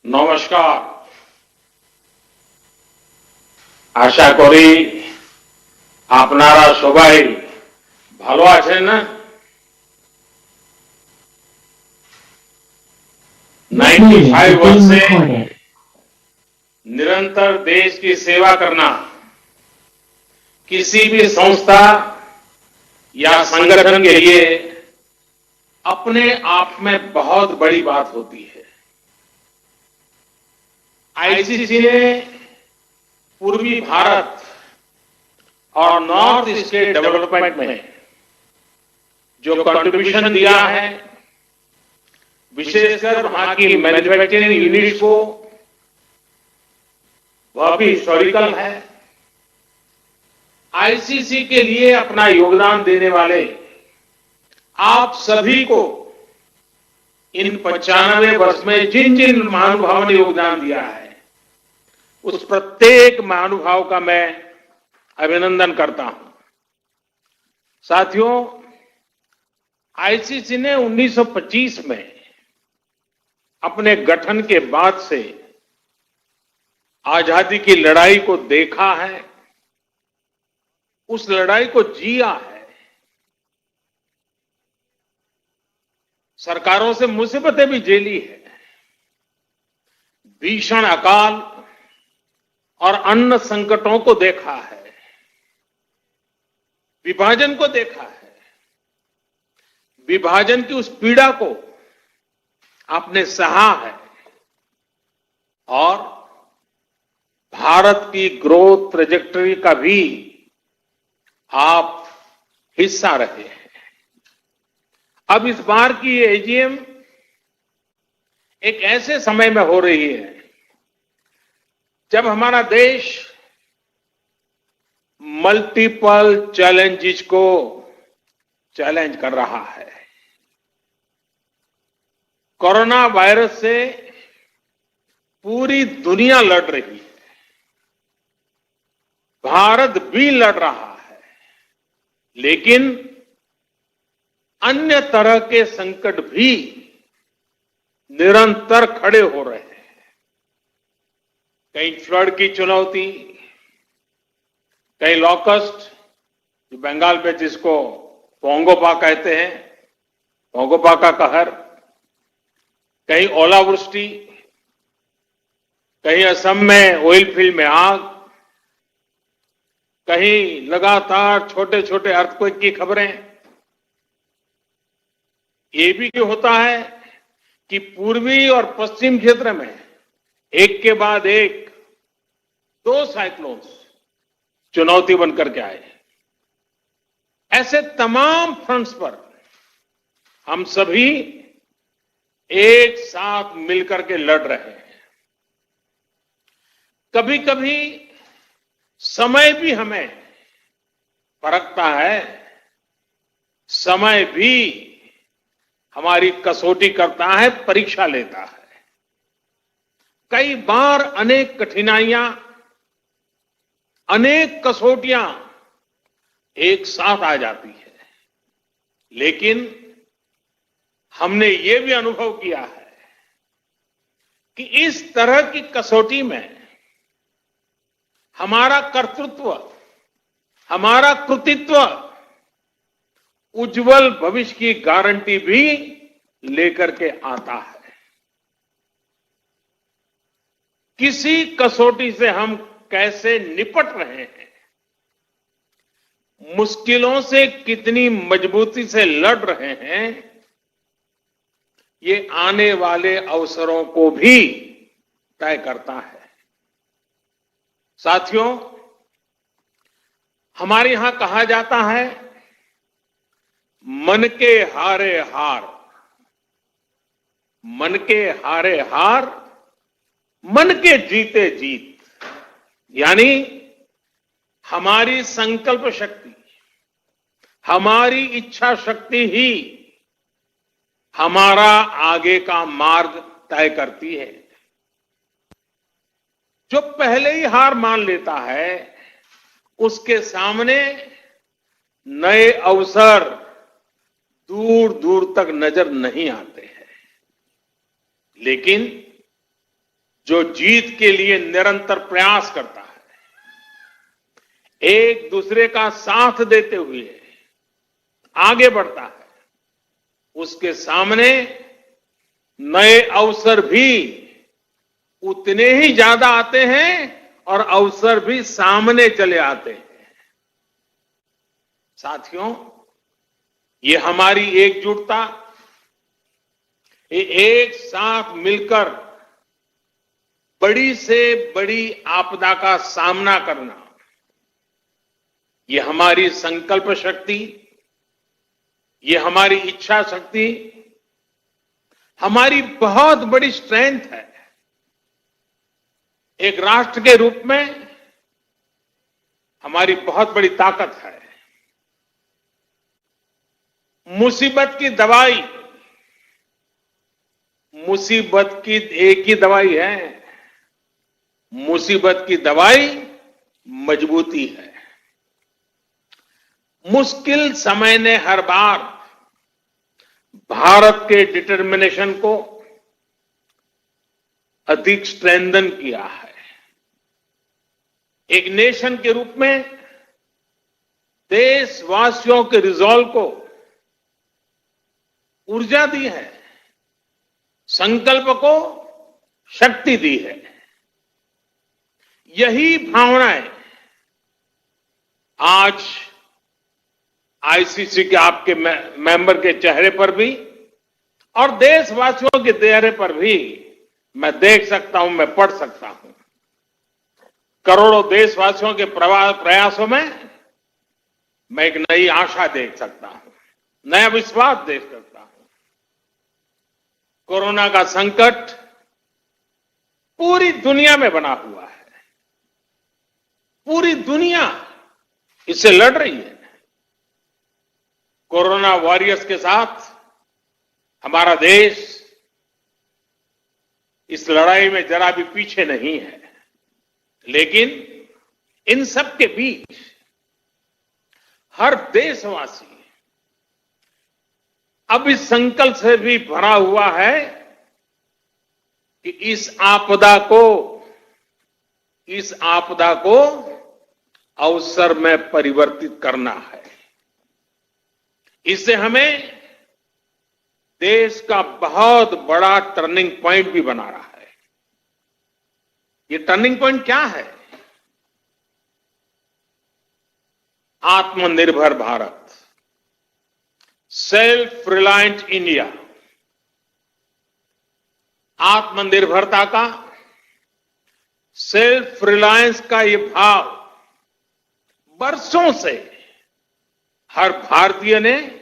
নমস্কার। আশা করি আপনারা সবাই ভালো আছেন না? 95 वर्ष से निरंतर देश की सेवा करना किसी भी संस्था या संगठन के लिए अपने आप में बहुत बड़ी बात होती है। आईसीसी ने पूर्वी भारत और नॉर्थ ईस्ट के डेवलपमेंट में जो कंट्रीब्यूशन दिया है, विशेषकर वहां की मैन्युफैक्चरिंग यूनिट्स को, वह भी हिस्टोरिकल है। आईसीसी के लिए अपना योगदान देने वाले आप सभी को इन 95 वर्ष में जिन जिन महानुभावों ने योगदान दिया है, उस प्रत्येक महानुभाव का मैं अभिनंदन करता हूं। साथियों, आईसीसी ने 1925 में अपने गठन के बाद से आजादी की लड़ाई को देखा है, उस लड़ाई को जिया है। सरकारों से मुसीबतें भी झेली है, भीषण अकाल और अन्न संकटों को देखा है, विभाजन को देखा है। विभाजन की उस पीड़ा को आपने सहा है और भारत की ग्रोथ ट्रेजेक्टरी का भी आप हिस्सा रहे हैं। अब इस बार की ये एजीएम एक ऐसे समय में हो रही है जब हमारा देश मल्टीपल चैलेंजेस को चैलेंज कर रहा है। कोरोना वायरस से पूरी दुनिया लड़ रही है, भारत भी लड़ रहा है, लेकिन अन्य तरह के संकट भी निरंतर खड़े हो रहे हैं। कहीं फ्लड की चुनौती, कहीं लॉकस्ट, जो बंगाल में जिसको पोंगोपा कहते हैं, पोंगोपा का कहर, कहीं ओलावृष्टि, कहीं असम में ऑयल फील्ड में आग, कहीं लगातार छोटे छोटे अर्थक्वेक की खबरें। ये भी क्यों होता है कि पूर्वी और पश्चिम क्षेत्र में एक के बाद एक 2 साइक्लोन्स चुनौती बनकर के आए। ऐसे तमाम फ्रंट्स पर हम सभी एक साथ मिलकर के लड़ रहे हैं। कभी कभी समय भी हमें परखता है, समय भी हमारी कसौटी करता है, परीक्षा लेता है। कई बार अनेक कठिनाइयां, अनेक कसौटियां एक साथ आ जाती है, लेकिन हमने ये भी अनुभव किया है कि इस तरह की कसौटी में हमारा कर्तृत्व, हमारा कृतित्व उज्जवल भविष्य की गारंटी भी लेकर के आता है। किसी कसौटी से हम कैसे निपट रहे हैं, मुश्किलों से कितनी मजबूती से लड़ रहे हैं, ये आने वाले अवसरों को भी तय करता है। साथियों, हमारे यहां कहा जाता है, मन के हारे हार, मन के हारे हार, मन के जीते जीत। यानी हमारी संकल्प शक्ति, हमारी इच्छा शक्ति ही हमारा आगे का मार्ग तय करती है। जो पहले ही हार मान लेता है, उसके सामने नए अवसर दूर दूर तक नजर नहीं आते हैं। लेकिन जो जीत के लिए निरंतर प्रयास करता है, एक दूसरे का साथ देते हुए आगे बढ़ता है, उसके सामने नए अवसर भी उतने ही ज्यादा आते हैं और अवसर भी सामने चले आते हैं। साथियों, ये हमारी एकजुटता, ये एक साथ मिलकर बड़ी से बड़ी आपदा का सामना करना, ये हमारी संकल्प शक्ति, ये हमारी इच्छा शक्ति, हमारी बहुत बड़ी स्ट्रेंथ है। एक राष्ट्र के रूप में हमारी बहुत बड़ी ताकत है। मुसीबत की दवाई, मुसीबत की एक ही दवाई है, मुसीबत की दवाई मजबूती है। मुश्किल समय ने हर बार भारत के डिटर्मिनेशन को अधिक स्ट्रेंथन किया है। एक नेशन के रूप में देशवासियों के रिजॉल्व को ऊर्जा दी है, संकल्प को शक्ति दी है। यही भावनाएं आज आईसीसी के आपके मेंबर के चेहरे पर भी और देशवासियों के चेहरे पर भी मैं देख सकता हूं, मैं पढ़ सकता हूं। करोड़ों देशवासियों के प्रयासों में मैं एक नई आशा देख सकता हूं, नया विश्वास देख सकता हूं। कोरोना का संकट पूरी दुनिया में बना हुआ है, पूरी दुनिया इससे लड़ रही है। कोरोना वॉरियर्स के साथ हमारा देश इस लड़ाई में जरा भी पीछे नहीं है। लेकिन इन सब के बीच हर देशवासी अब इस संकल्प से भी भरा हुआ है कि इस आपदा को अवसर में परिवर्तित करना है। इससे हमें देश का बहुत बड़ा टर्निंग पॉइंट भी बना रहा है। ये टर्निंग पॉइंट क्या है? आत्मनिर्भर भारत, सेल्फ रिलायंट इंडिया। आत्मनिर्भरता का, सेल्फ रिलायंस का ये भाव बरसों से हर भारतीय ने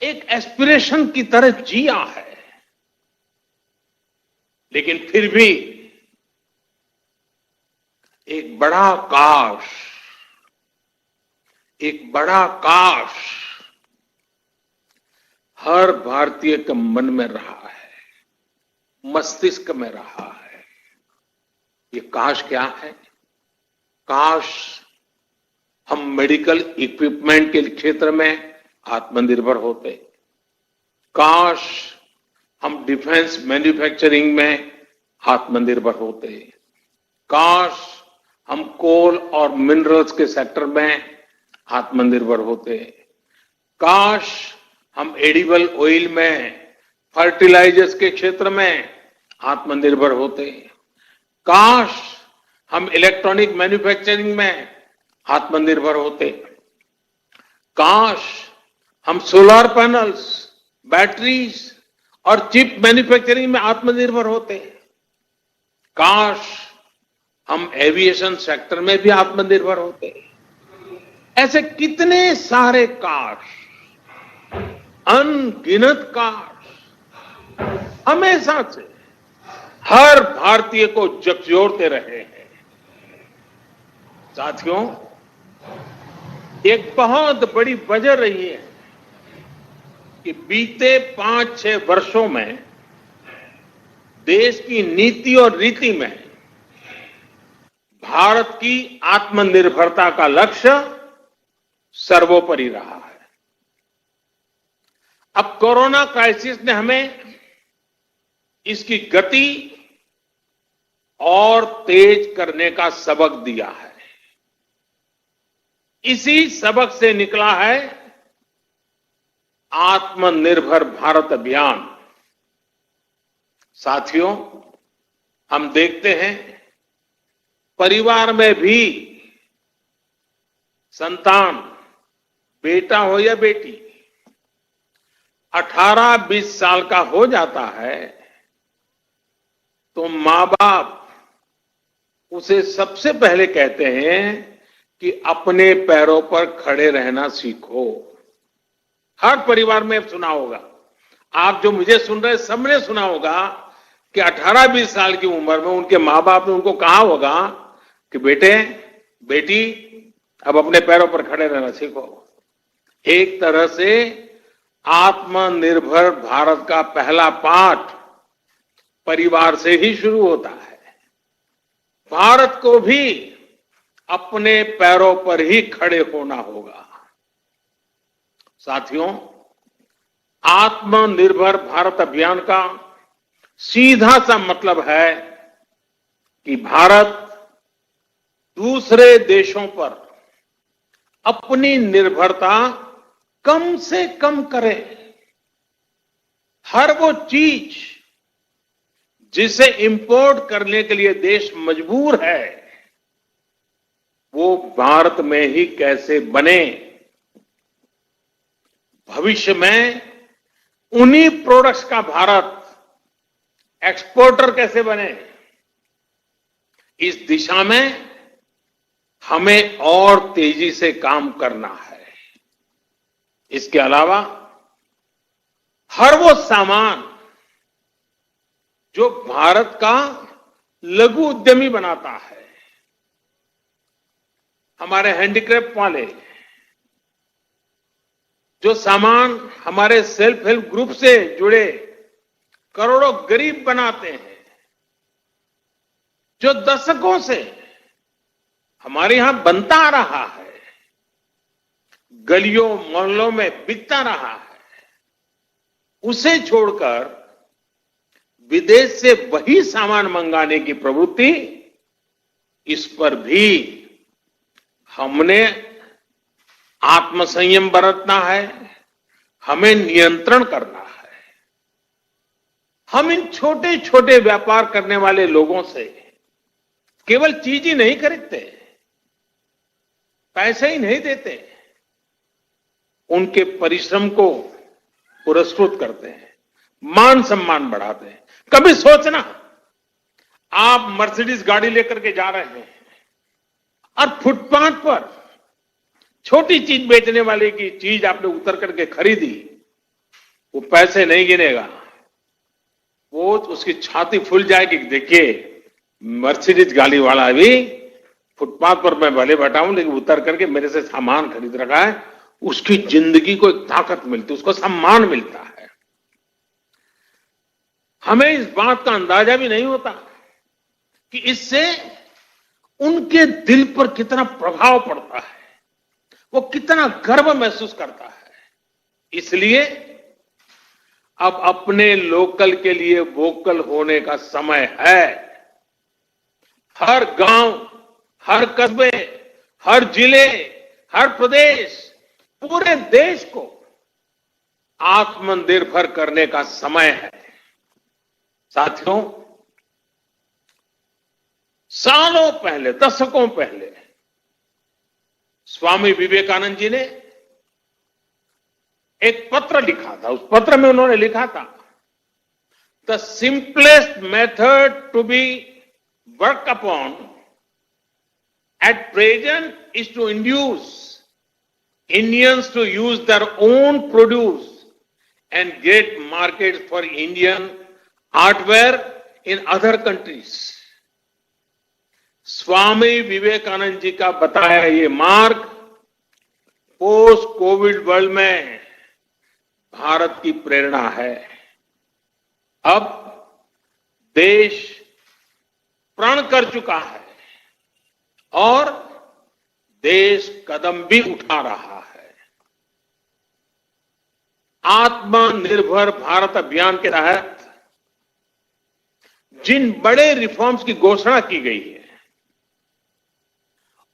एक एस्पिरेशन की तरह जिया है। लेकिन फिर भी एक बड़ा काश हर भारतीय के मन में रहा है, मस्तिष्क में रहा है। ये काश क्या है? काश हम मेडिकल इक्विपमेंट के क्षेत्र में आत्मनिर्भर होते, काश हम डिफेंस मैन्युफैक्चरिंग में आत्मनिर्भर होते, काश हम कोल और मिनरल्स के सेक्टर में आत्मनिर्भर होते, काश हम एडिबल ऑयल में, फर्टिलाइजर्स के क्षेत्र में आत्मनिर्भर होते, काश हम इलेक्ट्रॉनिक मैन्युफैक्चरिंग में आत्मनिर्भर होते, काश हम सोलर पैनल्स, बैटरीज और चिप मैन्युफैक्चरिंग में आत्मनिर्भर होते, काश हम एविएशन सेक्टर में भी आत्मनिर्भर होते। ऐसे कितने सारे काश, अनगिनत काश हमेशा से हर भारतीय को झकझोरते रहे हैं। साथियों, एक बहुत बड़ी वजह रही है कि बीते 5-6 वर्षों में देश की नीति और रीति में भारत की आत्मनिर्भरता का लक्ष्य सर्वोपरि रहा है। अब कोरोना क्राइसिस ने हमें इसकी गति और तेज करने का सबक दिया है। इसी सबक से निकला है आत्मनिर्भर भारत अभियान। साथियों, हम देखते हैं परिवार में भी संतान, बेटा हो या बेटी, 18-20 साल का हो जाता है तो मां बाप उसे सबसे पहले कहते हैं कि अपने पैरों पर खड़े रहना सीखो। हर परिवार में सुना होगा, आप जो मुझे सुन रहे सबने सुना होगा कि 18-20 साल की उम्र में उनके मां बाप ने उनको कहा होगा कि बेटे बेटी अब अपने पैरों पर खड़े रहना सीखो। एक तरह से आत्मनिर्भर भारत का पहला पाठ परिवार से ही शुरू होता है। भारत को भी अपने पैरों पर ही खड़े होना होगा। साथियों, आत्मनिर्भर भारत अभियान का सीधा सा मतलब है कि भारत दूसरे देशों पर अपनी निर्भरता कम से कम करे। हर वो चीज जिसे इंपोर्ट करने के लिए देश मजबूर है, वो भारत में ही कैसे बने। भविष्य में उन्हीं प्रोडक्ट्स का भारत एक्सपोर्टर कैसे बने, इस दिशा में हमें और तेजी से काम करना है। इसके अलावा हर वो सामान जो भारत का लघु उद्यमी बनाता है, हमारे हैंडीक्राफ्ट वाले जो सामान हमारे सेल्फ हेल्प ग्रुप से जुड़े करोड़ों गरीब बनाते हैं, जो दशकों से हमारे यहां बनता आ रहा है, गलियों मोहल्लों में बिकता रहा है, उसे छोड़कर विदेश से वही सामान मंगाने की प्रवृत्ति, इस पर भी हमने आत्मसंयम बरतना है, हमें नियंत्रण करना है। हम इन छोटे छोटे व्यापार करने वाले लोगों से केवल चीज ही नहीं खरीदते, पैसे ही नहीं देते, उनके परिश्रम को पुरस्कृत करते हैं, मान सम्मान बढ़ाते हैं। कभी सोचना, आप मर्सिडीज गाड़ी लेकर के जा रहे हैं और फुटपाथ पर छोटी चीज बेचने वाले की चीज आपने उतर करके खरीदी, वो पैसे नहीं गिनेगा, वो उसकी छाती फूल जाएगी। देखिए, मर्सिडीज गाड़ी वाला भी फुटपाथ पर मैं भले बैठा हूं, लेकिन उतर करके मेरे से सामान खरीद रखा है, उसकी जिंदगी को एक ताकत मिलती है, उसको सम्मान मिलता है। हमें इस बात का अंदाजा भी नहीं होता कि इससे उनके दिल पर कितना प्रभाव पड़ता है, वो कितना गर्व महसूस करता है। इसलिए अब अपने लोकल के लिए वोकल होने का समय है। हर गांव, हर कस्बे, हर जिले, हर प्रदेश, पूरे देश को आत्मनिर्भर करने का समय है। साथियों, सालों पहले, दशकों पहले स्वामी विवेकानंद जी ने एक पत्र लिखा था। उस पत्र में उन्होंने लिखा था, the simplest method to be work upon at present is to induce Indians to use their own produce and get market for Indian artware in other countries. Swami Vivekananda ji का बताया ये मार्ग पोस्ट कोविड वर्ल्ड में भारत की प्रेरणा है। अब देश प्रण कर चुका है और देश कदम भी उठा रहा है। आत्मनिर्भर भारत अभियान के तहत जिन बड़े रिफॉर्म्स की घोषणा की गई है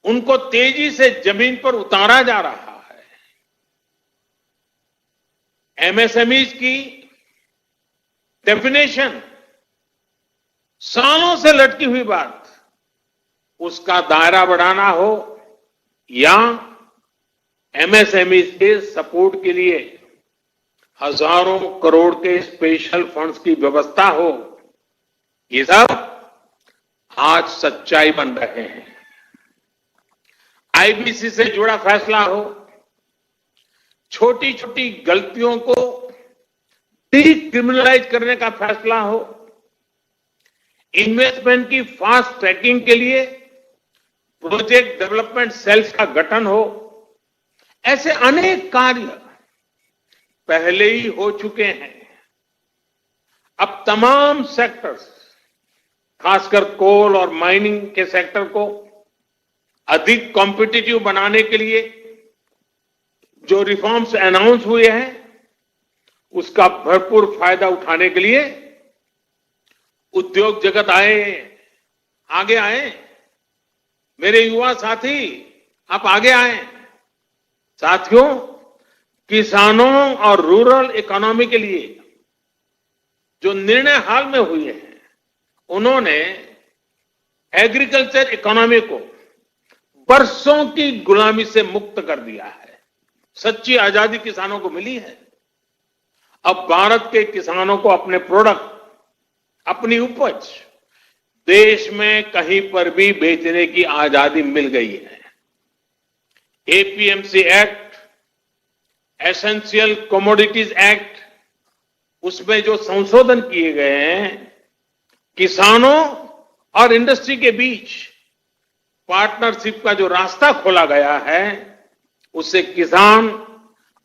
उनको तेजी से जमीन पर उतारा जा रहा है। एमएसएमईज की डेफिनेशन सालों से लटकी हुई बात, उसका दायरा बढ़ाना हो या एमएसएमई के सपोर्ट के लिए हजारों करोड़ के स्पेशल फंड्स की व्यवस्था हो, ये सब आज सच्चाई बन रहे हैं। आईबीसी से जुड़ा फैसला हो, छोटी छोटी गलतियों को डिक्रिमिनलाइज करने का फैसला हो, इन्वेस्टमेंट की फास्ट ट्रैकिंग के लिए प्रोजेक्ट डेवलपमेंट सेल्स का गठन हो, ऐसे अनेक कार्य पहले ही हो चुके हैं। अब तमाम सेक्टर्स, खासकर कोल और माइनिंग के सेक्टर को अधिक कॉम्पिटिटिव बनाने के लिए जो रिफॉर्म्स अनाउंस हुए हैं, उसका भरपूर फायदा उठाने के लिए उद्योग जगत आगे आए। मेरे युवा साथी, आप आगे आए। साथियों, किसानों और रूरल इकोनॉमी के लिए जो निर्णय हाल में हुए हैं, उन्होंने एग्रीकल्चर इकोनॉमी को बरसों की गुलामी से मुक्त कर दिया है। सच्ची आजादी किसानों को मिली है। अब भारत के किसानों को अपने प्रोडक्ट, अपनी उपज देश में कहीं पर भी बेचने की आजादी मिल गई है। APMC act, essential commodities act, उसमें जो संशोधन किए गए हैं, किसानों और इंडस्ट्री के बीच पार्टनरशिप का जो रास्ता खोला गया है, उससे किसान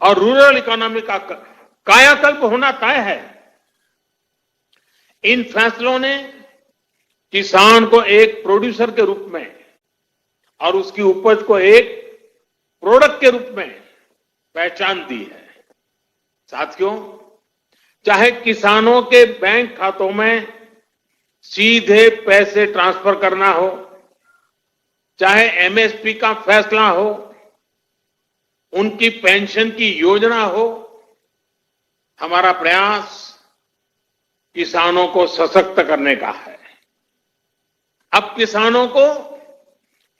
और रूरल इकोनॉमी का कायाकल्प होना तय है। इन फैसलों ने किसान को एक प्रोड्यूसर के रूप में और उसकी उपज को एक प्रोडक्ट के रूप में पहचान दी है। साथियों, चाहे किसानों के बैंक खातों में सीधे पैसे ट्रांसफर करना हो, चाहे एमएसपी का फैसला हो, उनकी पेंशन की योजना हो, हमारा प्रयास किसानों को सशक्त करने का है। अब किसानों को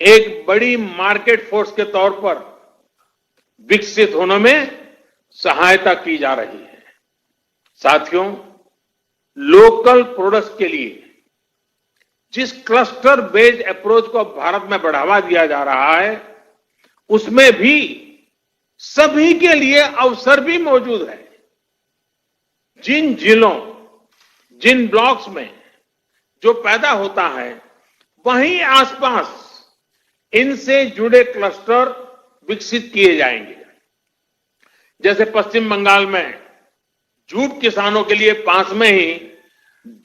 एक बड़ी मार्केट फोर्स के तौर पर विकसित होने में सहायता की जा रही है। साथियों, लोकल प्रोडक्ट्स के लिए जिस क्लस्टर बेस्ड अप्रोच को भारत में बढ़ावा दिया जा रहा है, उसमें भी सभी के लिए अवसर भी मौजूद है। जिन जिलों, जिन ब्लॉक्स में जो पैदा होता है, वहीं आसपास इनसे जुड़े क्लस्टर विकसित किए जाएंगे। जैसे पश्चिम बंगाल में जूट किसानों के लिए पास में ही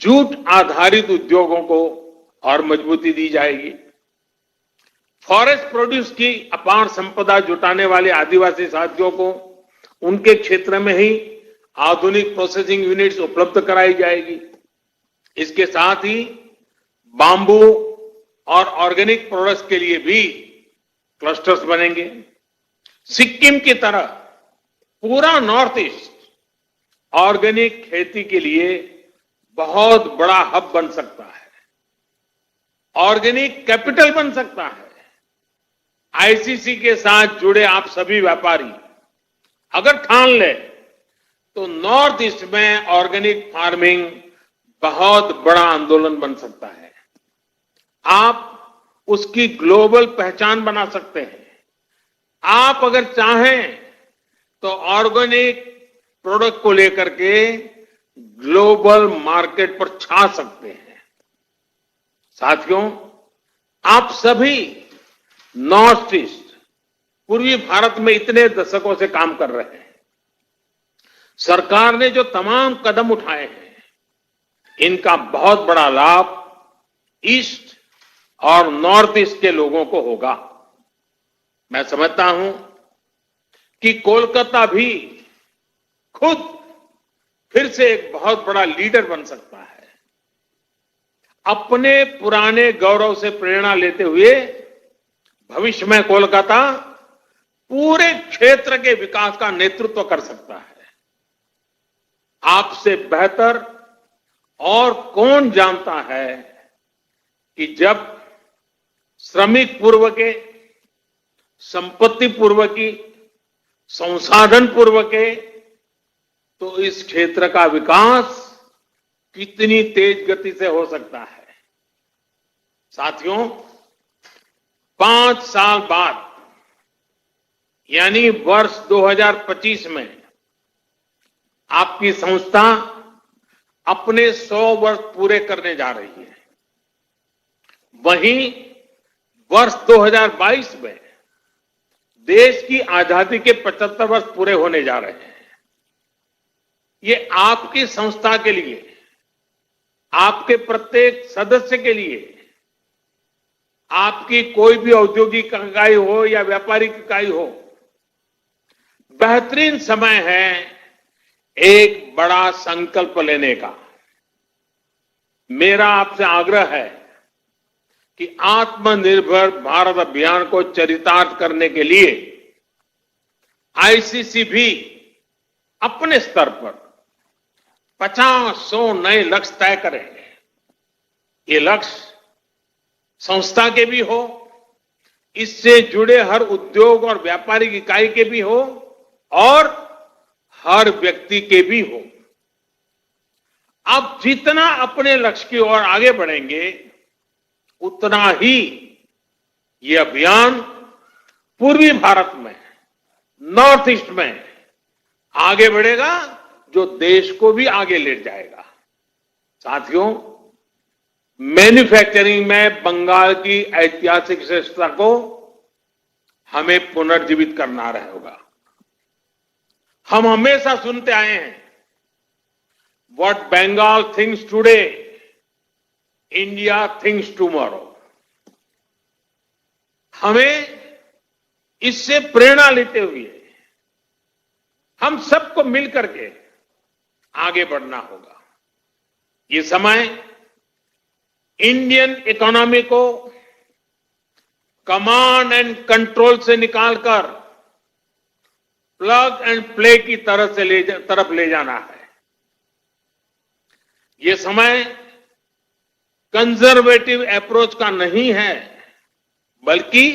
जूट आधारित उद्योगों को और मजबूती दी जाएगी। फॉरेस्ट प्रोड्यूस की अपार संपदा जुटाने वाले आदिवासी साथियों को उनके क्षेत्र में ही आधुनिक प्रोसेसिंग यूनिट्स उपलब्ध कराई जाएगी। इसके साथ ही बांबू और ऑर्गेनिक प्रोडक्ट्स के लिए भी क्लस्टर्स बनेंगे। सिक्किम की तरह पूरा नॉर्थ ईस्ट ऑर्गेनिक खेती के लिए बहुत बड़ा हब बन सकता है, ऑर्गेनिक कैपिटल बन सकता है। आईसीसी के साथ जुड़े आप सभी व्यापारी अगर ठान ले तो नॉर्थ ईस्ट में ऑर्गेनिक फार्मिंग बहुत बड़ा आंदोलन बन सकता है। आप उसकी ग्लोबल पहचान बना सकते हैं। आप अगर चाहें तो ऑर्गेनिक प्रोडक्ट को लेकर के ग्लोबल मार्केट पर छा सकते हैं। साथियों, आप सभी नॉर्थ ईस्ट, पूर्वी भारत में इतने दशकों से काम कर रहे हैं। सरकार ने जो तमाम कदम उठाए हैं, इनका बहुत बड़ा लाभ ईस्ट और नॉर्थ ईस्ट के लोगों को होगा। मैं समझता हूं कि कोलकाता भी खुद फिर से एक बहुत बड़ा लीडर बन सकता है। अपने पुराने गौरव से प्रेरणा लेते हुए भविष्य में कोलकाता पूरे क्षेत्र के विकास का नेतृत्व कर सकता है। आपसे बेहतर और कौन जानता है कि जब श्रमिक पूर्व के, संपत्ति पूर्व की, संसाधन पूर्व के, तो इस क्षेत्र का विकास कितनी तेज गति से हो सकता है। साथियों, 5 साल बाद यानी वर्ष 2025 में आपकी संस्था अपने 100 वर्ष पूरे करने जा रही है। वहीं वर्ष 2022 में देश की आजादी के 75 वर्ष पूरे होने जा रहे हैं। ये आपकी संस्था के लिए, आपके प्रत्येक सदस्य के लिए, आपकी कोई भी औद्योगिक इकाई हो या व्यापारिक इकाई हो, बेहतरीन समय है एक बड़ा संकल्प लेने का। मेरा आपसे आग्रह है कि आत्मनिर्भर भारत अभियान को चरितार्थ करने के लिए आईसीसी भी अपने स्तर पर 50-100 नए लक्ष्य तय करेंगे। ये लक्ष्य संस्था के भी हो, इससे जुड़े हर उद्योग और व्यापारिक इकाई के भी हो और हर व्यक्ति के भी हो। आप जितना अपने लक्ष्य की ओर आगे बढ़ेंगे, उतना ही ये अभियान पूर्वी भारत में, नॉर्थ ईस्ट में आगे बढ़ेगा, जो देश को भी आगे ले जाएगा। साथियों, मैन्युफैक्चरिंग में बंगाल की ऐतिहासिक श्रेष्ठता को हमें पुनर्जीवित करना रहेगा। हम हमेशा सुनते आए हैं, what Bengal thinks today, India thinks tomorrow. हमें इससे प्रेरणा लेते हुए हम सबको मिलकर के आगे बढ़ना होगा। ये समय इंडियन इकोनॉमी को कमांड एंड कंट्रोल से निकालकर प्लग एंड प्ले की तरफ ले जाना है। ये समय कंजर्वेटिव अप्रोच का नहीं है, बल्कि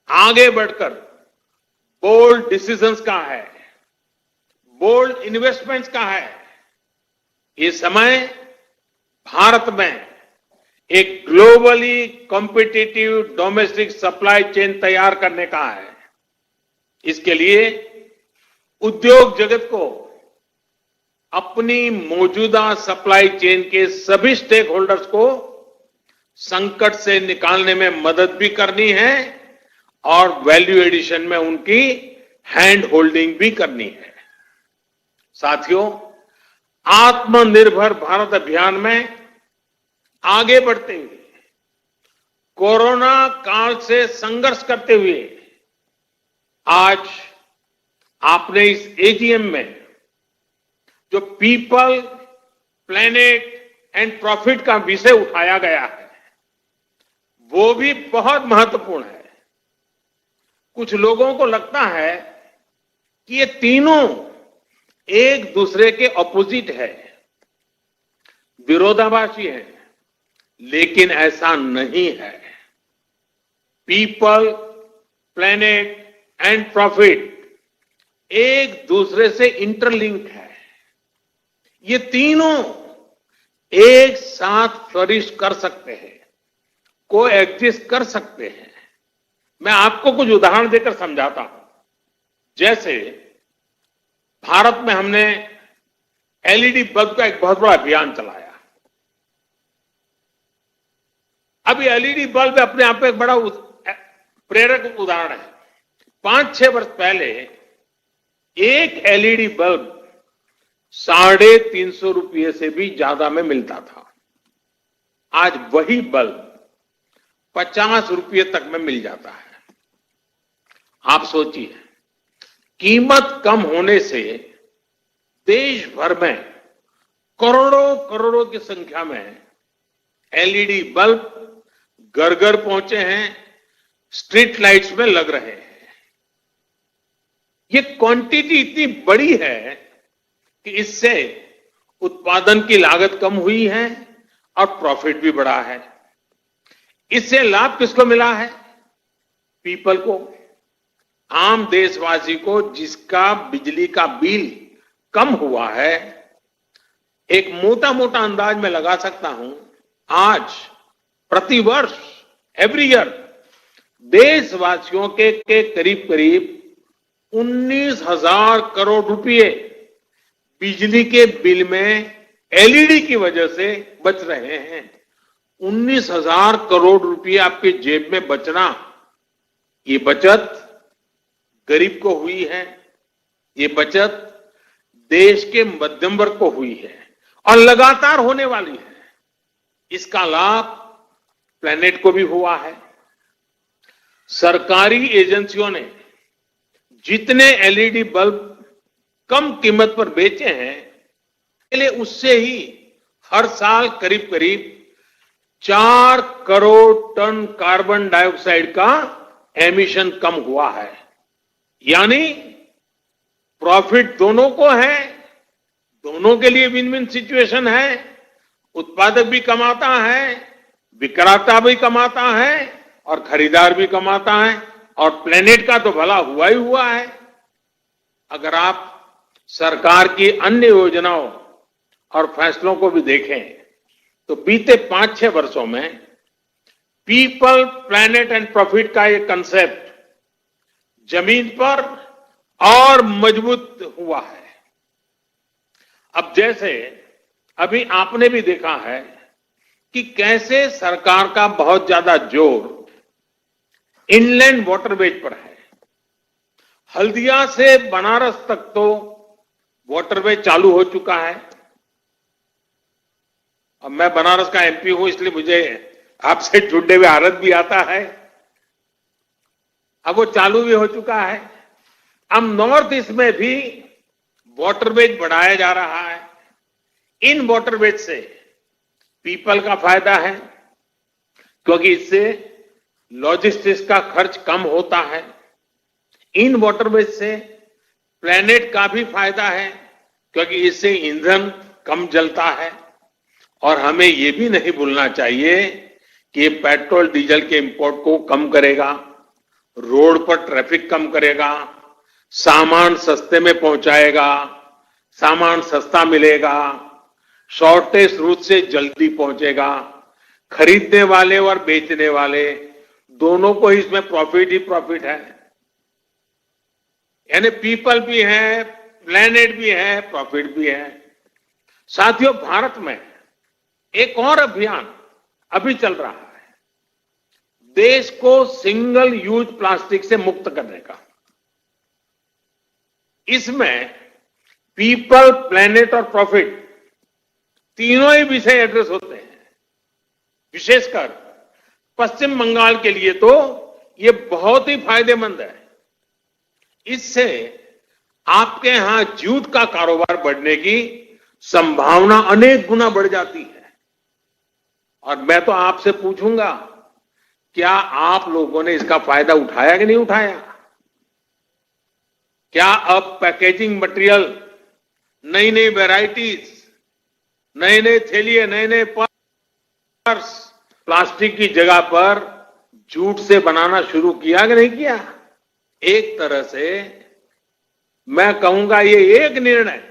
आगे बढ़कर बोल्ड डिसीजंस का है, बोल्ड इन्वेस्टमेंट्स का है। ये समय भारत में एक globally competitive domestic supply chain तैयार करने का है। इसके लिए उद्योग जगत को अपनी मौजूदा सप्लाई चेन के सभी स्टेक होल्डर्स को संकट से निकालने में मदद भी करनी है और वैल्यू एडिशन में उनकी हैंड होल्डिंग भी करनी है। साथियों, आत्मनिर्भर भारत अभियान में आगे बढ़ते हुए, कोरोना काल से संघर्ष करते हुए, आज आपने इस एजीएम में जो पीपल, प्लेनेट एंड प्रॉफिट का विषय उठाया गया है, वो भी बहुत महत्वपूर्ण है। कुछ लोगों को लगता है कि ये तीनों एक दूसरे के ऑपोजिट है, विरोधाभासी है, लेकिन ऐसा नहीं है। पीपल, प्लेनेट एंड प्रॉफिट एक दूसरे से इंटरलिंक्ड है। ये तीनों एक साथ फ्लरिश कर सकते हैं, को एग्जिस्ट कर सकते हैं। मैं आपको कुछ उदाहरण देकर समझाता हूं। जैसे भारत में हमने एलईडी बल्ब का एक बहुत बड़ा अभियान चलाया। अब ये एलईडी बल्ब अपने आप में एक बड़ा प्रेरक उदाहरण है। 5-6 वर्ष पहले एक एलईडी बल्ब 350 रुपये से भी ज्यादा में मिलता था। आज वही बल्ब 50 रुपये तक में मिल जाता है। आप सोचिए, कीमत कम होने से देश भर में करोड़ों करोड़ों की संख्या में एलईडी बल्ब घर घर पहुंचे हैं, स्ट्रीट लाइट्स में लग रहे हैं। ये क्वांटिटी इतनी बड़ी है कि इससे उत्पादन की लागत कम हुई है और प्रॉफिट भी बढ़ा है। इससे लाभ किसको मिला है? पीपल को, आम देशवासी को, जिसका बिजली का बिल कम हुआ है। एक मोटा मोटा अंदाज में लगा सकता हूं, आज प्रतिवर्ष एवरी ईयर देशवासियों के करीब करीब 19,000 करोड़ रुपए बिजली के बिल में एलईडी की वजह से बच रहे हैं। 19,000 करोड़ रुपए आपके जेब में बचना, ये बचत गरीब को हुई है, ये बचत देश के मध्यम वर्ग को हुई है और लगातार होने वाली है। इसका लाभ प्लेनेट को भी हुआ है। सरकारी एजेंसियों ने जितने एलईडी बल्ब कम कीमत पर बेचे हैं, पहले उससे ही हर साल करीब करीब 4 करोड़ टन कार्बन डाइऑक्साइड का एमिशन कम हुआ है। यानी प्रॉफिट दोनों को है, दोनों के लिए विन विन सिचुएशन है। उत्पादक भी कमाता है, विक्रेता भी कमाता है और खरीदार भी कमाता है, और प्लेनेट का तो भला हुआ ही हुआ है। अगर आप सरकार की अन्य योजनाओं और फैसलों को भी देखें तो बीते 5-6 वर्षों में पीपल, प्लेनेट एंड प्रॉफिट का ये कंसेप्ट जमीन पर और मजबूत हुआ है। अब जैसे अभी आपने भी देखा है कि कैसे सरकार का बहुत ज्यादा जोर इनलैंड वाटरवेज पर है। हल्दिया से बनारस तक तो वाटरवे चालू हो चुका है। अब मैं बनारस का एमपी हूं, इसलिए मुझे आपसे जुड़ने हुए आनंद भी आता है। अब वो चालू भी हो चुका है। अब नॉर्थ ईस्ट में भी वाटरवेज बढ़ाया जा रहा है। इन वाटरवेज से पीपल का फायदा है, क्योंकि इससे लॉजिस्टिक्स का खर्च कम होता है। इन वाटरवेज से प्लेनेट का भी फायदा है, क्योंकि इससे ईंधन कम जलता है। और हमें यह भी नहीं भूलना चाहिए कि ये पेट्रोल डीजल के इंपोर्ट को कम करेगा, रोड पर ट्रैफिक कम करेगा, सामान सस्ते में पहुंचाएगा, सामान सस्ता मिलेगा, शॉर्टेज रूट से जल्दी पहुंचेगा। खरीदने वाले और बेचने वाले दोनों को इसमें प्रॉफिट ही प्रॉफिट है। यानी पीपल भी है, प्लेनेट भी है, प्रॉफिट भी है। साथियों, भारत में एक और अभियान अभी चल रहा है, देश को सिंगल यूज प्लास्टिक से मुक्त करने का। इसमें पीपल, प्लेनेट और प्रॉफिट तीनों ही विषय एड्रेस होते हैं। विशेषकर पश्चिम बंगाल के लिए तो ये बहुत ही फायदेमंद है। इससे आपके यहां जूट का कारोबार बढ़ने की संभावना अनेक गुना बढ़ जाती है। और मैं तो आपसे पूछूंगा, क्या आप लोगों ने इसका फायदा उठाया कि नहीं उठाया? क्या अब पैकेजिंग मटेरियल, नई नई वैरायटीज, नए नए थैलिए, नए नए पर्स प्लास्टिक की जगह पर जूट से बनाना शुरू किया कि नहीं किया? एक तरह से मैं कहूंगा ये एक निर्णय,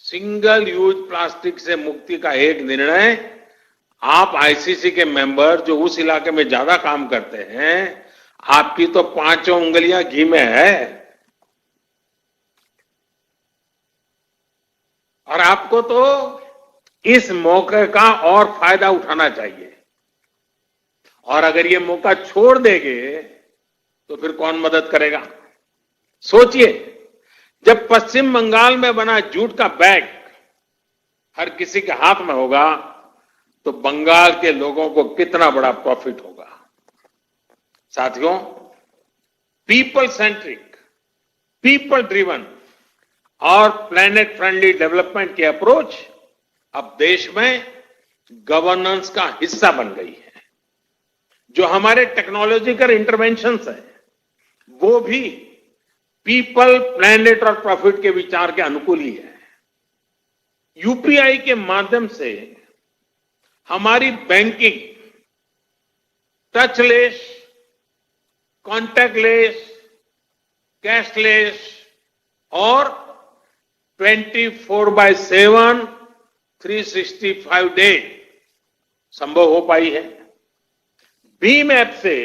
सिंगल यूज प्लास्टिक से मुक्ति का एक निर्णय, आप आईसीसी के मेंबर जो उस इलाके में ज्यादा काम करते हैं, आपकी तो 5 उंगलियां घी में है। और आपको तो इस मौके का और फायदा उठाना चाहिए। और अगर ये मौका छोड़ देंगे तो फिर कौन मदद करेगा? सोचिए, जब पश्चिम बंगाल में बना जूट का बैग हर किसी के हाथ में होगा तो बंगाल के लोगों को कितना बड़ा प्रॉफिट होगा। साथियों, पीपल सेंट्रिक, पीपल ड्रिवन और प्लेनेट फ्रेंडली डेवलपमेंट की अप्रोच अब देश में गवर्नेंस का हिस्सा बन गई है। जो हमारे टेक्नोलॉजिकल इंटरवेंशंस है वो भी पीपल, प्लैनेट और प्रॉफिट के विचार के अनुकूल ही है। यूपीआई के माध्यम से हमारी बैंकिंग टचलेस, कॉन्टैक्टलेस, कैशलेस और 24/7 365 डे संभव हो पाई है। भीम ऐप से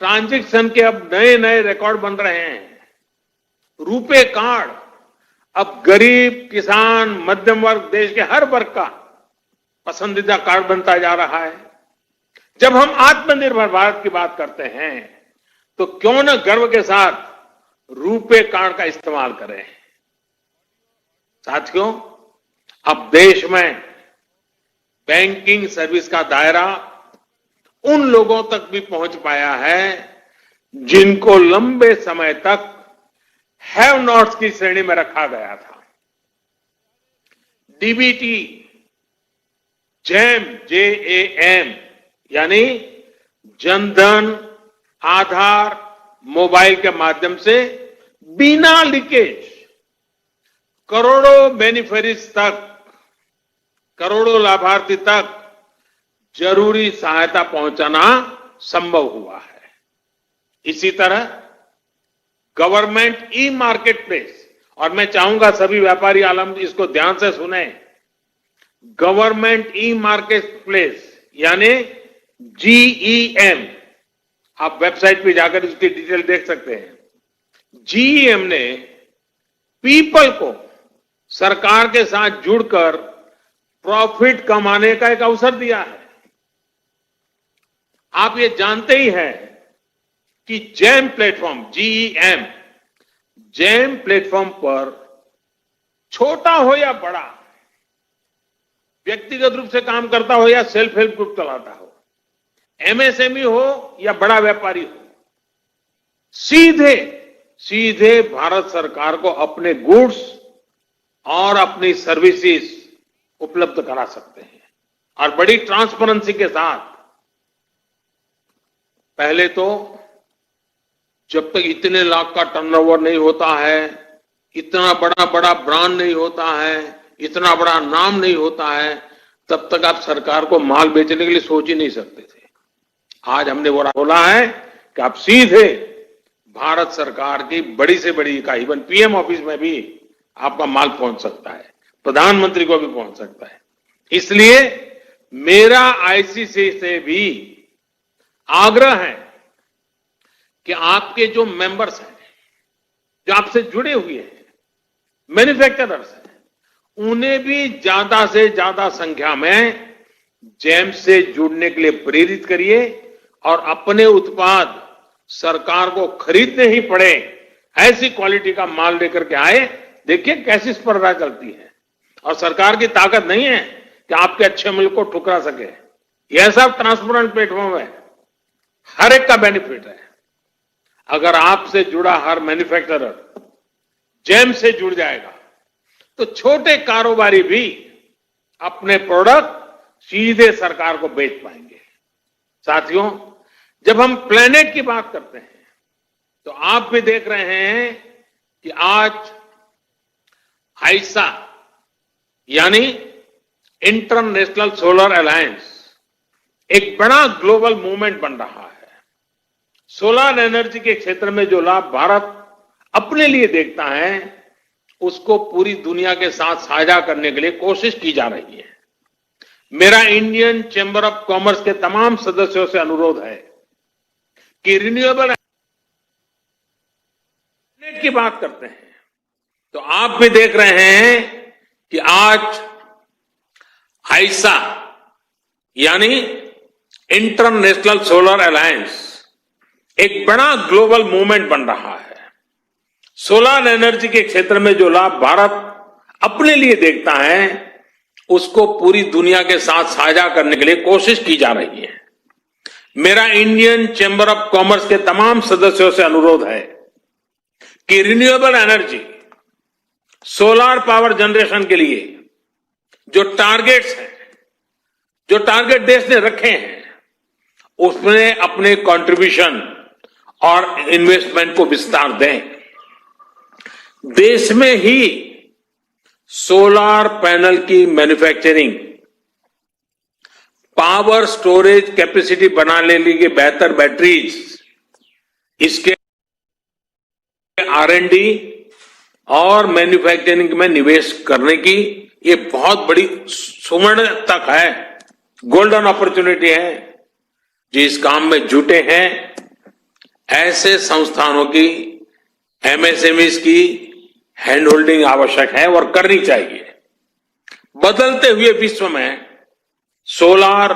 ट्रांजैक्शन के अब नए नए रिकॉर्ड बन रहे हैं। रुपे कार्ड अब गरीब, किसान, मध्यम वर्ग, देश के हर वर्ग का पसंदीदा कार्ड बनता जा रहा है। जब हम आत्मनिर्भर भारत की बात करते हैं तो क्यों न गर्व के साथ रुपे कार्ड का इस्तेमाल करें। साथियों, अब देश में बैंकिंग सर्विस का दायरा उन लोगों तक भी पहुंच पाया है जिनको लंबे समय तक हैव नॉट्स की श्रेणी में रखा गया था। डीबीटी, जैम, JAM यानी जनधन, आधार, मोबाइल के माध्यम से बिना लीकेज करोड़ों बेनिफिशरीज तक, करोड़ों लाभार्थी तक जरूरी सहायता पहुंचाना संभव हुआ है। इसी तरह गवर्नमेंट ई मार्केट प्लेस, और मैं चाहूंगा सभी व्यापारी आलम इसको ध्यान से सुने, गवर्नमेंट ई मार्केट प्लेस यानी GEM, आप वेबसाइट पे जाकर इसकी डिटेल देख सकते हैं। GEM ने पीपल को सरकार के साथ जुड़कर प्रॉफिट कमाने का एक अवसर दिया है। आप ये जानते ही हैं कि jam platform, GEM, jam platform पर छोटा हो या बड़ा, व्यक्तिगत रूप से काम करता हो या सेल्फ हेल्प ग्रुप चलाता हो, MSME हो या बड़ा व्यापारी हो, सीधे सीधे भारत सरकार को अपने गुड्स और अपनी सर्विसेज उपलब्ध करा सकते हैं और बड़ी ट्रांसपेरेंसी के साथ। पहले तो जब तक इतने लाख का टर्नओवर नहीं होता है, इतना बड़ा बड़ा ब्रांड नहीं होता है, इतना बड़ा नाम नहीं होता है, तब तक आप सरकार को माल बेचने के लिए सोच ही नहीं सकते थे। आज हमने बोला है कि आप सीधे भारत सरकार की बड़ी से बड़ी इकाई, इवन PM ऑफिस में भी आपका माल पहुंच सकता है, प्रधानमंत्री को भी पहुंच सकता है। इसलिए मेरा ICC से भी आग्रह है कि आपके जो मेंबर्स हैं, जो आपसे जुड़े हुए हैं, मैन्युफैक्चरर्स हैं, उन्हें भी ज्यादा से ज्यादा संख्या में जैम से जुड़ने के लिए प्रेरित करिए और अपने उत्पाद सरकार को खरीदने ही पड़े ऐसी क्वालिटी का माल लेकर के आए। देखिए कैसी स्पर्धा चलती है और सरकार की ताकत नहीं है कि आपके अच्छे माल को ठुकरा सके। यह सब ट्रांसपेरेंट प्लेटफॉर्म है, हर एक का बेनिफिट है। अगर आपसे जुड़ा हर मैन्युफैक्चरर जैम से जुड़ जाएगा तो छोटे कारोबारी भी अपने प्रोडक्ट सीधे सरकार को बेच पाएंगे। साथियों, जब हम प्लेनेट की बात करते हैं तो आप भी देख रहे हैं कि आज हाइसा यानी इंटरनेशनल सोलर अलायंस एक बड़ा ग्लोबल मूवमेंट बन रहा है। सोलर एनर्जी के क्षेत्र में जो लाभ भारत अपने लिए देखता है उसको पूरी दुनिया के साथ साझा करने के लिए कोशिश की जा रही है। मेरा इंडियन चैम्बर ऑफ कॉमर्स के तमाम सदस्यों से अनुरोध है कि रिन्यूएबल की बात करते हैं तो आप भी देख रहे हैं कि आज हाइसा यानी इंटरनेशनल सोलर अलायंस एक बड़ा ग्लोबल मूवमेंट बन रहा है। सोलर एनर्जी के क्षेत्र में जो लाभ भारत अपने लिए देखता है उसको पूरी दुनिया के साथ साझा करने के लिए कोशिश की जा रही है। मेरा इंडियन चैम्बर ऑफ कॉमर्स के तमाम सदस्यों से अनुरोध है कि renewable energy, solar power generation के लिए जो टारगेट्स हैं जो टारगेट देश ने रखे हैं उसमें अपने कंट्रीब्यूशन और इन्वेस्टमेंट को विस्तार दें। देश में ही सोलर पैनल की मैन्युफैक्चरिंग, पावर स्टोरेज कैपेसिटी बनाने के लिए बेहतर बैटरीज, इसके R&D और मैन्युफैक्चरिंग में निवेश करने की ये बहुत बड़ी सुवर्ण तक है, गोल्डन अपॉर्चुनिटी है। जो इस काम में जुटे हैं ऐसे संस्थानों की, MSMEs की हैंड होल्डिंग आवश्यक है और करनी चाहिए। बदलते हुए विश्व में सोलर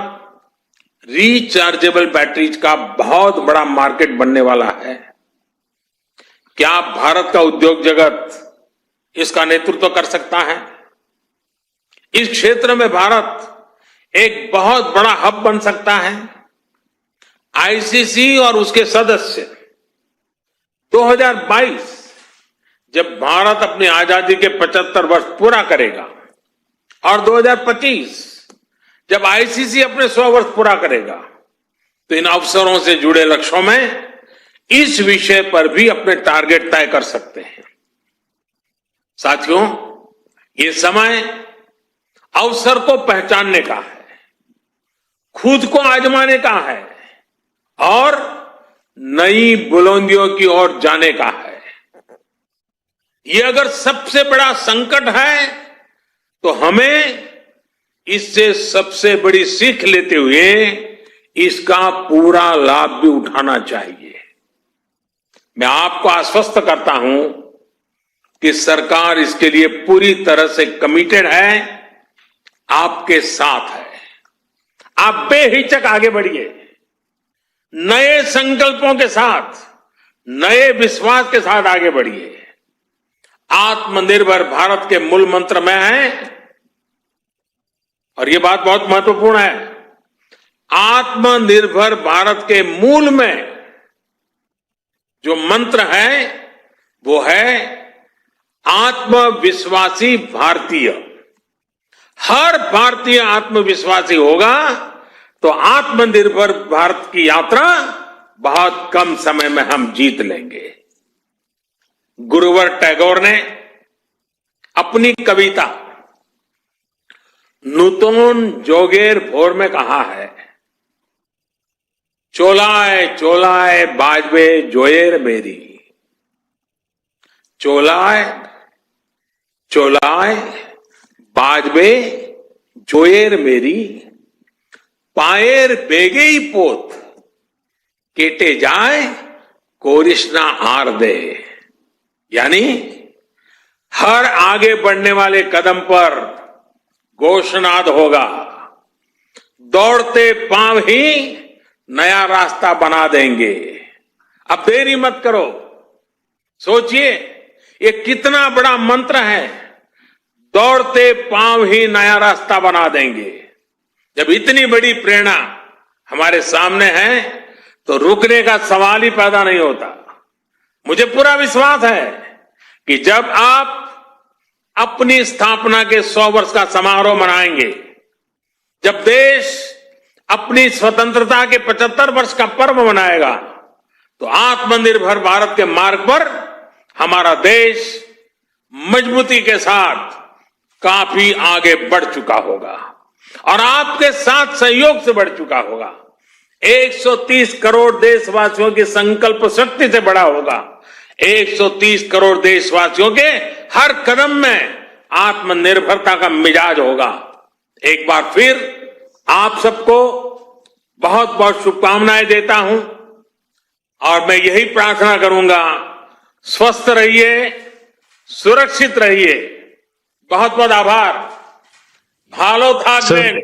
रिचार्जेबल बैटरीज का बहुत बड़ा मार्केट बनने वाला है। क्या भारत का उद्योग जगत इसका नेतृत्व कर सकता है? इस क्षेत्र में भारत एक बहुत बड़ा हब बन सकता है। ICC और उसके सदस्य 2022 जब भारत अपनी आजादी के 75 वर्ष पूरा करेगा और 2025 जब ICC अपने 100 वर्ष पूरा करेगा, तो इन अवसरों से जुड़े लक्ष्यों में इस विषय पर भी अपने टारगेट तय कर सकते हैं। साथियों, ये समय अवसर को पहचानने का है, खुद को आजमाने का है और नई बुलंदियों की ओर जाने का है। ये अगर सबसे बड़ा संकट है तो हमें इससे सबसे बड़ी सीख लेते हुए इसका पूरा लाभ भी उठाना चाहिए। मैं आपको आश्वस्त करता हूं कि सरकार इसके लिए पूरी तरह से कमिटेड है, आपके साथ है। आप बेहिचक आगे बढ़िए, नए संकल्पों के साथ, नए विश्वास के साथ आगे बढ़िए। आत्मनिर्भर भारत के मूल मंत्र में है, और यह बात बहुत महत्वपूर्ण है, आत्मनिर्भर भारत के मूल में जो मंत्र है वो है आत्मविश्वासी भारतीय। हर भारतीय आत्मविश्वासी होगा तो आत्मनिर्भर भारत की यात्रा बहुत कम समय में हम जीत लेंगे। गुरुवर टैगोर ने अपनी कविता नूतन जोगेर भोर में कहा है, चोलाए चोलाए बाजबे जोएर मेरी, चोलाए चोलाए बाजबे जोएर मेरी, पाएर बेगे ही पोत केटे जाए कोरिश्ना आर दे। यानी हर आगे बढ़ने वाले कदम पर घोषणाद होगा, दौड़ते पांव ही नया रास्ता बना देंगे। अब देरी मत करो, सोचिए ये कितना बड़ा मंत्र है, दौड़ते पांव ही नया रास्ता बना देंगे। जब इतनी बड़ी प्रेरणा हमारे सामने है तो रुकने का सवाल ही पैदा नहीं होता। मुझे पूरा विश्वास है कि जब आप अपनी स्थापना के 100 वर्ष का समारोह मनाएंगे, जब देश अपनी स्वतंत्रता के 75 वर्ष का पर्व मनाएगा, तो आत्मनिर्भर भारत के मार्ग पर हमारा देश मजबूती के साथ काफी आगे बढ़ चुका होगा और आपके साथ सहयोग से बढ़ चुका होगा। 130 करोड़ देशवासियों की संकल्प शक्ति से बड़ा होगा। 130 करोड़ देशवासियों के हर कदम में आत्मनिर्भरता का मिजाज होगा। एक बार फिर आप सबको बहुत बहुत शुभकामनाएं देता हूं और मैं यही प्रार्थना करूंगा, स्वस्थ रहिए, सुरक्षित रहिए। बहुत बहुत आभार। भालो थाकबेन।